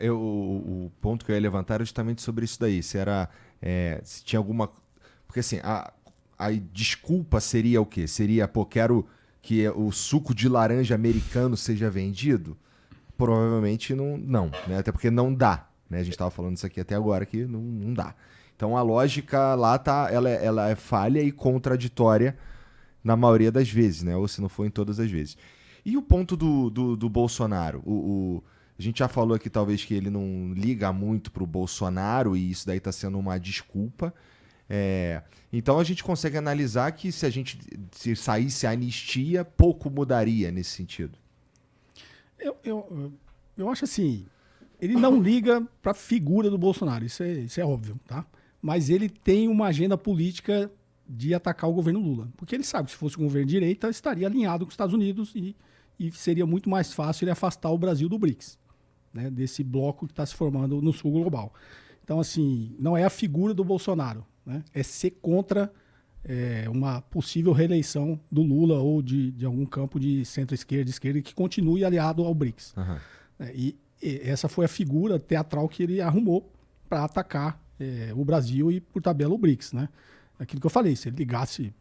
O ponto que eu ia levantar era justamente sobre isso daí. Se era. Se tinha alguma. Porque assim, a desculpa seria o quê? Seria, pô, quero que o suco de laranja americano seja vendido? Provavelmente não, né? Até porque não dá, né? A gente estava falando isso aqui até agora que não dá. Então a lógica lá tá, ela é falha e contraditória na maioria das vezes, né? Ou se não for em todas as vezes. E o ponto do Bolsonaro? A gente já falou aqui talvez que ele não liga muito pro Bolsonaro e isso daí tá sendo uma desculpa. Então a gente consegue analisar que se saísse a anistia, pouco mudaria nesse sentido. Eu acho assim, ele não liga para a figura do Bolsonaro, isso é óbvio, tá? Mas ele tem uma agenda política de atacar o governo Lula. Porque ele sabe que se fosse um governo de direita, estaria alinhado com os Estados Unidos e seria muito mais fácil ele afastar o Brasil do BRICS, né? Desse bloco que está se formando no sul global. Então, assim, não é a figura do Bolsonaro, né? É ser contra uma possível reeleição do Lula ou de algum campo de centro-esquerda, esquerda, que continue aliado ao BRICS. Uhum. E essa foi a figura teatral que ele arrumou para atacar o Brasil e, por tabela, o BRICS, né? Aquilo que eu falei, se ele ligasse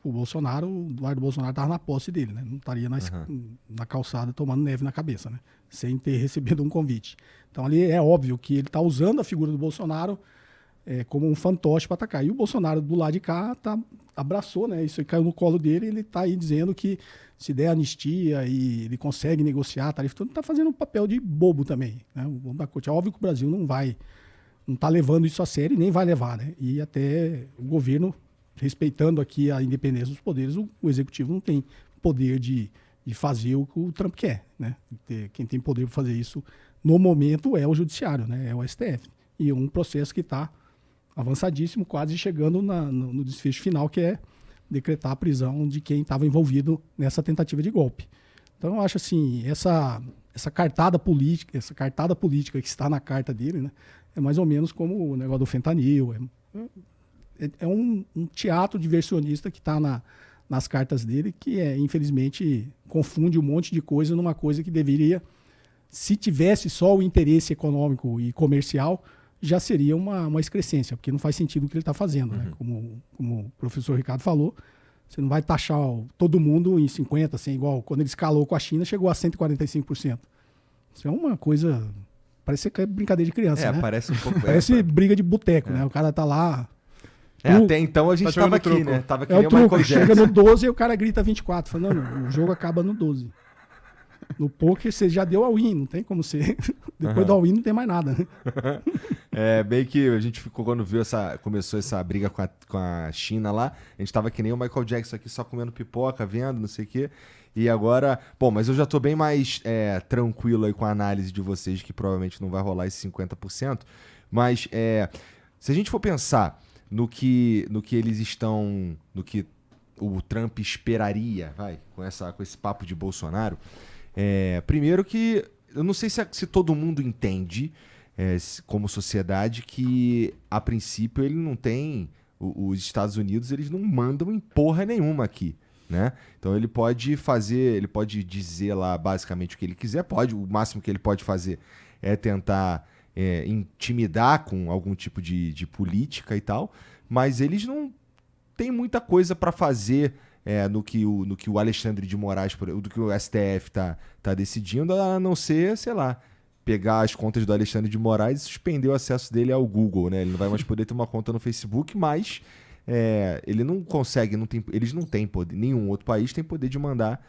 o Bolsonaro, o Eduardo Bolsonaro estava na posse dele, né? Não estaria na calçada tomando neve na cabeça, né? Sem ter recebido um convite. Então ali é óbvio que ele está usando a figura do Bolsonaro como um fantoche para atacar. E o Bolsonaro do lado de cá abraçou, né? Isso aí caiu no colo dele, ele está aí dizendo que se der anistia e ele consegue negociar a tarifa, ele está fazendo um papel de bobo também, né? É óbvio que o Brasil não está levando isso a sério e nem vai levar, né? E até o governo, respeitando aqui a independência dos poderes, o executivo não tem poder de fazer o que o Trump quer, né? Quem tem poder para fazer isso no momento é o judiciário, né? É o STF. E um processo que está avançadíssimo, quase chegando no desfecho final, que é decretar a prisão de quem estava envolvido nessa tentativa de golpe. Então eu acho assim, essa cartada política que está na carta dele, né, é mais ou menos como o negócio do fentanil. É um teatro diversionista que está nas cartas dele, que infelizmente confunde um monte de coisa numa coisa que deveria, se tivesse só o interesse econômico e comercial, já seria uma excrescência, porque não faz sentido o que ele está fazendo, né? Como o professor Ricardo falou, você não vai taxar todo mundo em 50%, assim, igual quando ele escalou com a China, chegou a 145%. Isso é uma coisa, parece que é brincadeira de criança, né? Parece um pouco... Parece briga de boteco, né? O cara tá lá... até então a gente estava aqui, né? Tava que nem o truco, Michael Jackson. chega no 12 e o cara grita 24. Fala, não, o jogo acaba no 12. No poker você já deu all-in, não tem como ser. Depois do all-in não tem mais nada, né? Bem que a gente ficou, quando começou essa briga com a China lá, a gente tava que nem o Michael Jackson aqui, só comendo pipoca, vendo, não sei o quê. E agora... Bom, mas eu já tô bem mais tranquilo aí com a análise de vocês, que provavelmente não vai rolar esse 50%. Mas se a gente for pensar no que eles estão... No que o Trump esperaria, com esse papo de Bolsonaro... primeiro que eu não sei se todo mundo entende, como sociedade, que a princípio ele não tem... Os Estados Unidos, eles não mandam em porra nenhuma aqui, né? Então ele pode dizer lá basicamente o que ele quiser, o máximo que ele pode fazer é tentar intimidar com algum tipo de política e tal, mas eles não têm muita coisa para fazer no que o Alexandre de Moraes, do que o STF tá decidindo, a não ser, sei lá, pegar as contas do Alexandre de Moraes e suspender o acesso dele ao Google, né? Ele não vai mais poder ter uma conta no Facebook, mas ele não consegue, eles não têm poder, nenhum outro país tem poder de mandar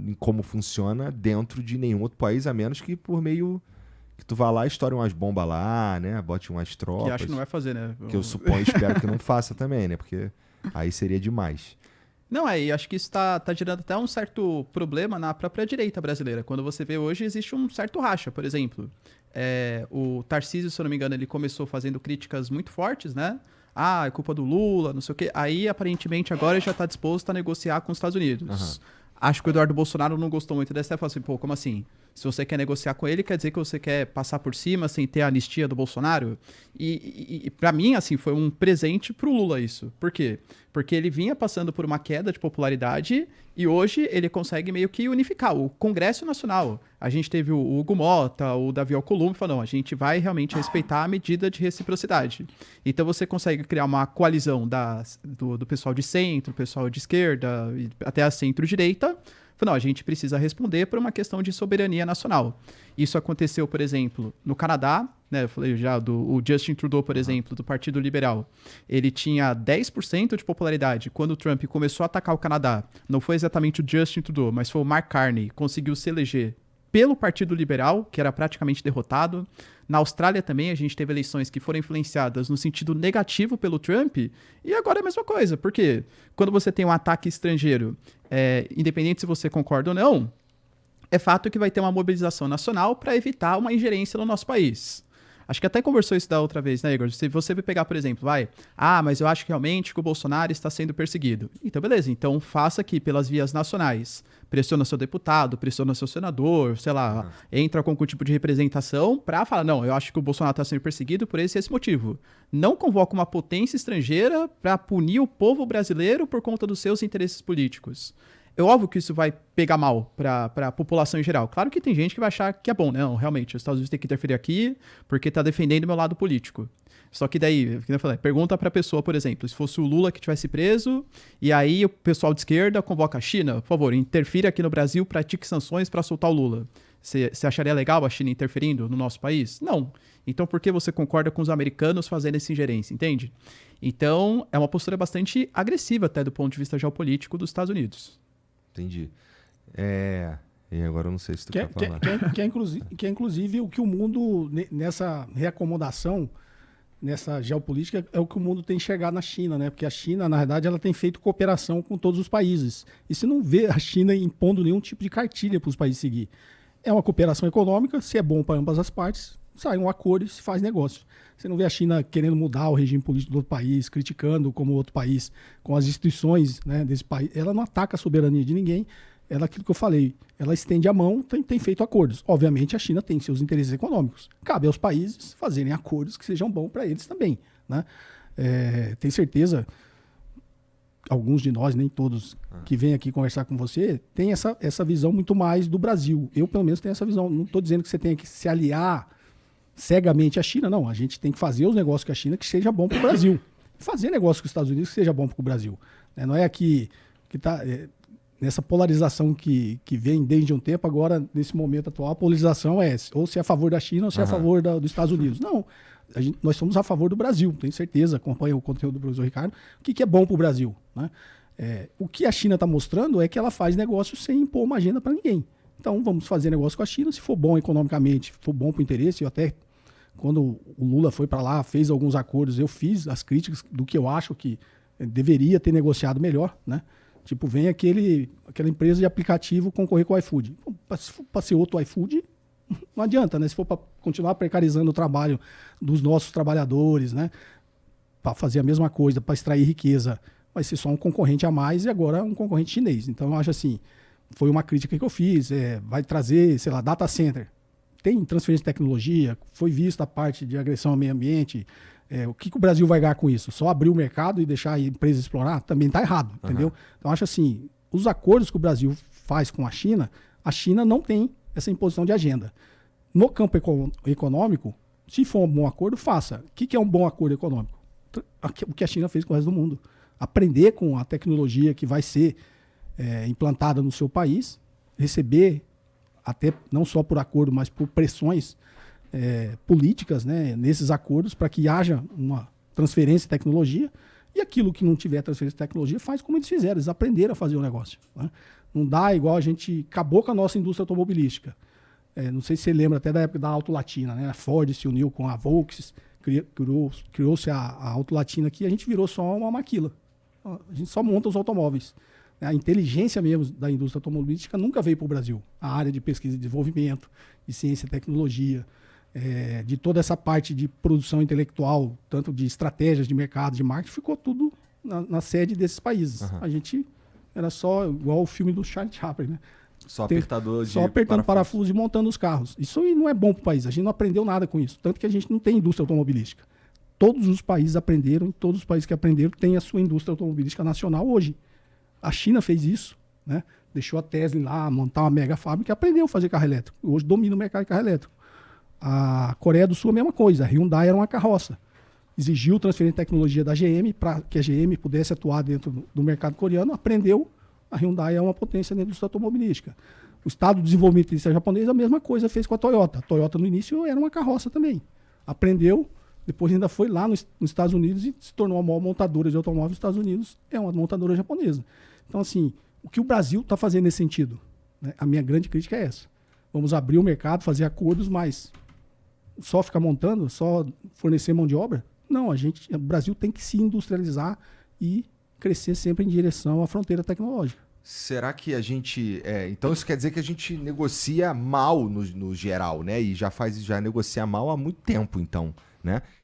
em como funciona dentro de nenhum outro país, a menos que por meio que tu vá lá e estoure umas bombas lá, né? Bote umas tropas. Que acho que não vai fazer, né? Que eu suponho e espero que não faça também, né? Porque aí seria demais. Não, e acho que isso tá gerando até um certo problema na própria direita brasileira. Quando você vê hoje, existe um certo racha, por exemplo. O Tarcísio, se eu não me engano, ele começou fazendo críticas muito fortes, né? É culpa do Lula, não sei o quê. Aí, aparentemente, agora ele já tá disposto a negociar com os Estados Unidos. Acho que o Eduardo Bolsonaro não gostou muito dessa e falou assim, pô, como assim? Se você quer negociar com ele, quer dizer que você quer passar por cima sem ter a anistia do Bolsonaro? E para mim, assim, foi um presente pro Lula isso. Por quê? Porque ele vinha passando por uma queda de popularidade e hoje ele consegue meio que unificar o Congresso Nacional. A gente teve o Hugo Mota, o Davi Alcolumbre, falando, não, a gente vai realmente respeitar a medida de reciprocidade. Então você consegue criar uma coalizão do pessoal de centro, pessoal de esquerda, até a centro-direita. Não, a gente precisa responder por uma questão de soberania nacional. Isso aconteceu, por exemplo, no Canadá, né? Eu falei já o Justin Trudeau, por exemplo, do Partido Liberal. Ele tinha 10% de popularidade quando o Trump começou a atacar o Canadá. Não foi exatamente o Justin Trudeau, mas foi o Mark Carney, conseguiu se eleger pelo Partido Liberal, que era praticamente derrotado. Na Austrália também a gente teve eleições que foram influenciadas no sentido negativo pelo Trump, e agora é a mesma coisa. Por quê? Quando você tem um ataque estrangeiro, independente se você concorda ou não, é fato que vai ter uma mobilização nacional para evitar uma ingerência no nosso país. Acho que até conversou isso da outra vez, né, Igor? Se você pegar, por exemplo, mas eu acho que realmente que o Bolsonaro está sendo perseguido. Então, beleza. Então, faça aqui pelas vias nacionais. Pressiona seu deputado, pressiona seu senador, sei lá, entra com algum tipo de representação para falar, não, eu acho que o Bolsonaro está sendo perseguido por esse e esse motivo. Não convoca uma potência estrangeira para punir o povo brasileiro por conta dos seus interesses políticos. É óbvio que isso vai pegar mal para a população em geral. Claro que tem gente que vai achar que é bom, né? Não, realmente, os Estados Unidos têm que interferir aqui porque tá defendendo o meu lado político. Só que daí, como eu falei, pergunta pra pessoa, por exemplo, se fosse o Lula que tivesse preso, e aí o pessoal de esquerda convoca a China, por favor, interfira aqui no Brasil, pratique sanções para soltar o Lula. Você acharia legal a China interferindo no nosso país? Não. Então por que você concorda com os americanos fazendo essa ingerência, entende? Então é uma postura bastante agressiva até do ponto de vista geopolítico dos Estados Unidos. Entendi. E agora eu não sei se tu quer falar. Que é inclusive o que o mundo, nessa reacomodação, nessa geopolítica, é o que o mundo tem enxergado na China, né? Porque a China, na verdade, ela tem feito cooperação com todos os países. E você não vê a China impondo nenhum tipo de cartilha para os países seguir. É uma cooperação econômica, se é bom para ambas as partes, sai um acordo e se faz negócio. Você não vê a China querendo mudar o regime político do outro país, criticando como outro país, com as instituições, né, desse país. Ela não ataca a soberania de ninguém. Ela, aquilo que eu falei, ela estende a mão, tem feito acordos. Obviamente, a China tem seus interesses econômicos. Cabe aos países fazerem acordos que sejam bons para eles também, né? Tenho certeza, alguns de nós, nem todos, que vêm aqui conversar com você, tem essa visão muito mais do Brasil. Eu, pelo menos, tenho essa visão. Não estou dizendo que você tenha que se aliar cegamente à China, não. A gente tem que fazer os negócios com a China que seja bom para o Brasil. Fazer negócio com os Estados Unidos que seja bom para o Brasil. Não é aqui que está... nessa polarização que vem desde um tempo, agora, nesse momento atual, a polarização é ou se é a favor da China ou se é a favor dos Estados Unidos. Não, nós somos a favor do Brasil, tenho certeza, acompanho o conteúdo do professor Ricardo. O que é bom para o Brasil? Né? O que a China está mostrando é que ela faz negócio sem impor uma agenda para ninguém. Então, vamos fazer negócio com a China, se for bom economicamente, for bom para o interesse. Eu até, quando o Lula foi para lá, fez alguns acordos, eu fiz as críticas do que eu acho que deveria ter negociado melhor, né? Tipo, vem aquela empresa de aplicativo concorrer com o iFood. Para ser outro iFood, não adianta, né? Se for para continuar precarizando o trabalho dos nossos trabalhadores, né? Para fazer a mesma coisa, para extrair riqueza, vai ser só um concorrente a mais e agora um concorrente chinês. Então, eu acho assim, foi uma crítica que eu fiz. Vai trazer, sei lá, data center. Tem transferência de tecnologia, foi vista a parte de agressão ao meio ambiente. O que o Brasil vai ganhar com isso? Só abrir o mercado e deixar a empresa explorar? Também está errado, entendeu? Então, acho assim, os acordos que o Brasil faz com a China não tem essa imposição de agenda. No campo econômico, se for um bom acordo, faça. O que é um bom acordo econômico? O que a China fez com o resto do mundo. Aprender com a tecnologia que vai ser implantada no seu país, receber, até não só por acordo, mas por pressões políticas, né, nesses acordos para que haja uma transferência de tecnologia, e aquilo que não tiver transferência de tecnologia faz como eles fizeram, eles aprenderam a fazer o negócio. Né? Não dá igual a gente acabou com a nossa indústria automobilística. Não sei se você lembra até da época da Auto Latina, né? A Ford se uniu com a Volkswagen, criou-se a Auto Latina aqui, a gente virou só uma maquila. A gente só monta os automóveis. A inteligência mesmo da indústria automobilística nunca veio para o Brasil. A área de pesquisa e desenvolvimento, de ciência e tecnologia, de toda essa parte de produção intelectual, tanto de estratégias de mercado, de marketing, ficou tudo na sede desses países. A gente era só igual o filme do Charlie Chaplin, né? Só apertador de Só apertando parafuso e montando os carros. Isso aí não é bom para o país. A gente não aprendeu nada com isso. Tanto que a gente não tem indústria automobilística. Todos os países aprenderam, e todos os países que aprenderam têm a sua indústria automobilística nacional hoje. A China fez isso, né? Deixou a Tesla lá, montar uma mega fábrica e aprendeu a fazer carro elétrico. Hoje domina o mercado de carro elétrico. A Coreia do Sul a mesma coisa. A Hyundai era uma carroça. Exigiu transferir tecnologia da GM para que a GM pudesse atuar dentro do mercado coreano. Aprendeu. A Hyundai é uma potência na indústria automobilística. O Estado de Desenvolvimento japonês a mesma coisa fez com a Toyota. A Toyota no início era uma carroça também. Aprendeu. Depois ainda foi lá nos Estados Unidos e se tornou a maior montadora de automóveis dos Estados Unidos. É uma montadora japonesa. Então, assim, o que o Brasil está fazendo nesse sentido? Né? A minha grande crítica é essa. Vamos abrir o mercado, fazer acordos, mas só ficar montando, só fornecer mão de obra? Não, o Brasil tem que se industrializar e crescer sempre em direção à fronteira tecnológica. Será que a gente... então isso quer dizer que a gente negocia mal no geral, né? E já negocia mal há muito tempo, então, né?